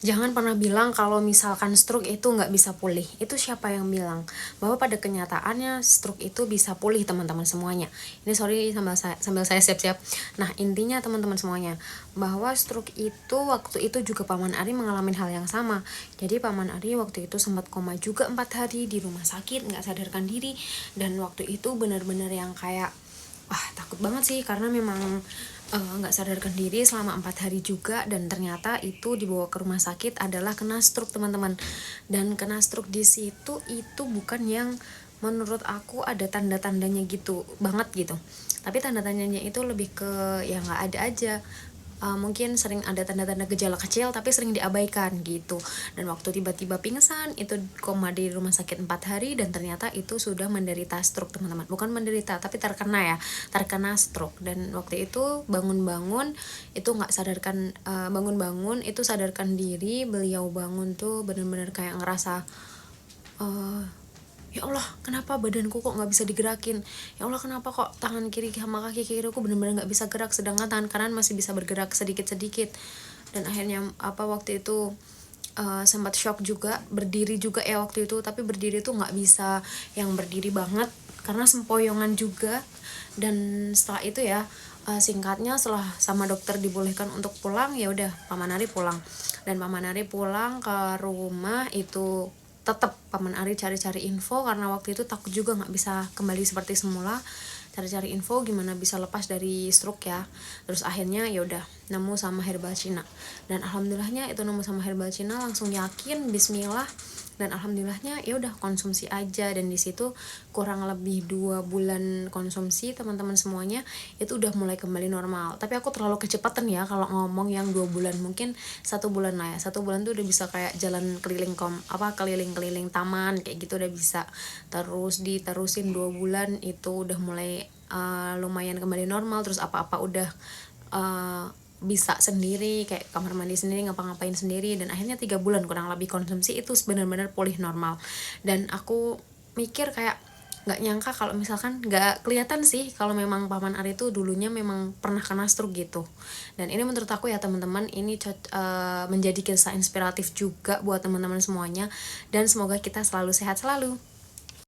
Jangan pernah bilang kalau misalkan stroke itu nggak bisa pulih. Itu siapa yang bilang? Bahwa pada kenyataannya stroke itu bisa pulih teman-teman semuanya. Ini sorry sambil saya siap-siap. Nah intinya teman-teman semuanya, bahwa stroke itu waktu itu juga Paman Ari mengalami hal yang sama. Jadi Paman Ari waktu itu sempat koma juga 4 hari di rumah sakit, nggak sadarkan diri. Dan waktu itu benar-benar yang kayak, wah takut banget sih karena memang nggak sadarkan diri selama 4 hari juga, dan ternyata itu dibawa ke rumah sakit adalah kena stroke teman-teman. Dan kena stroke di situ itu bukan yang menurut aku ada tanda-tandanya gitu banget gitu, tapi tanda-tandanya itu lebih ke yang nggak ada aja. Mungkin sering ada tanda-tanda gejala kecil tapi sering diabaikan gitu. Dan waktu tiba-tiba pingsan itu koma di rumah sakit 4 hari, dan ternyata itu sudah menderita stroke teman-teman. Bukan menderita tapi terkena stroke. Dan waktu itu bangun-bangun itu nggak sadarkan, bangun-bangun itu sadarkan diri. Beliau bangun tuh bener-bener kayak ngerasa, eh ya Allah kenapa badanku kok nggak bisa digerakin, ya Allah kenapa kok tangan kiri sama kaki kiri aku benar-benar nggak bisa gerak, sedangkan tangan kanan masih bisa bergerak sedikit-sedikit. Dan akhirnya waktu itu sempat shock juga, berdiri juga ya waktu itu, tapi berdiri tuh nggak bisa yang berdiri banget karena sempoyongan juga. Dan setelah itu ya, singkatnya setelah sama dokter dibolehkan untuk pulang, ya udah Paman Ari pulang. Dan Paman Ari pulang ke rumah itu tetap Paman Ari cari-cari info karena waktu itu takut juga nggak bisa kembali seperti semula. Cari-cari info gimana bisa lepas dari stroke ya. Terus akhirnya ya udah nemu sama herbal Cina, dan alhamdulillahnya itu nemu sama herbal Cina langsung yakin Bismillah. Dan alhamdulillahnya ya udah konsumsi aja, dan di situ kurang lebih 2 bulan konsumsi teman-teman semuanya itu udah mulai kembali normal. Tapi aku terlalu kecepatan ya kalau ngomong yang 2 bulan, mungkin 1 bulan lah ya. 1 bulan tuh udah bisa kayak jalan keliling keliling-keliling taman kayak gitu udah bisa. Terus diterusin 2 bulan itu udah mulai lumayan kembali normal. Terus apa-apa udah bisa sendiri, kayak kamar mandi sendiri, ngapa-ngapain sendiri. Dan akhirnya 3 bulan kurang lebih konsumsi itu benar-benar pulih normal. Dan aku mikir kayak nggak nyangka kalau misalkan nggak kelihatan sih kalau memang Paman Ari itu dulunya memang pernah kena stroke gitu. Dan ini menurut aku ya teman-teman, ini menjadi kisah inspiratif juga buat teman-teman semuanya, dan semoga kita selalu sehat selalu.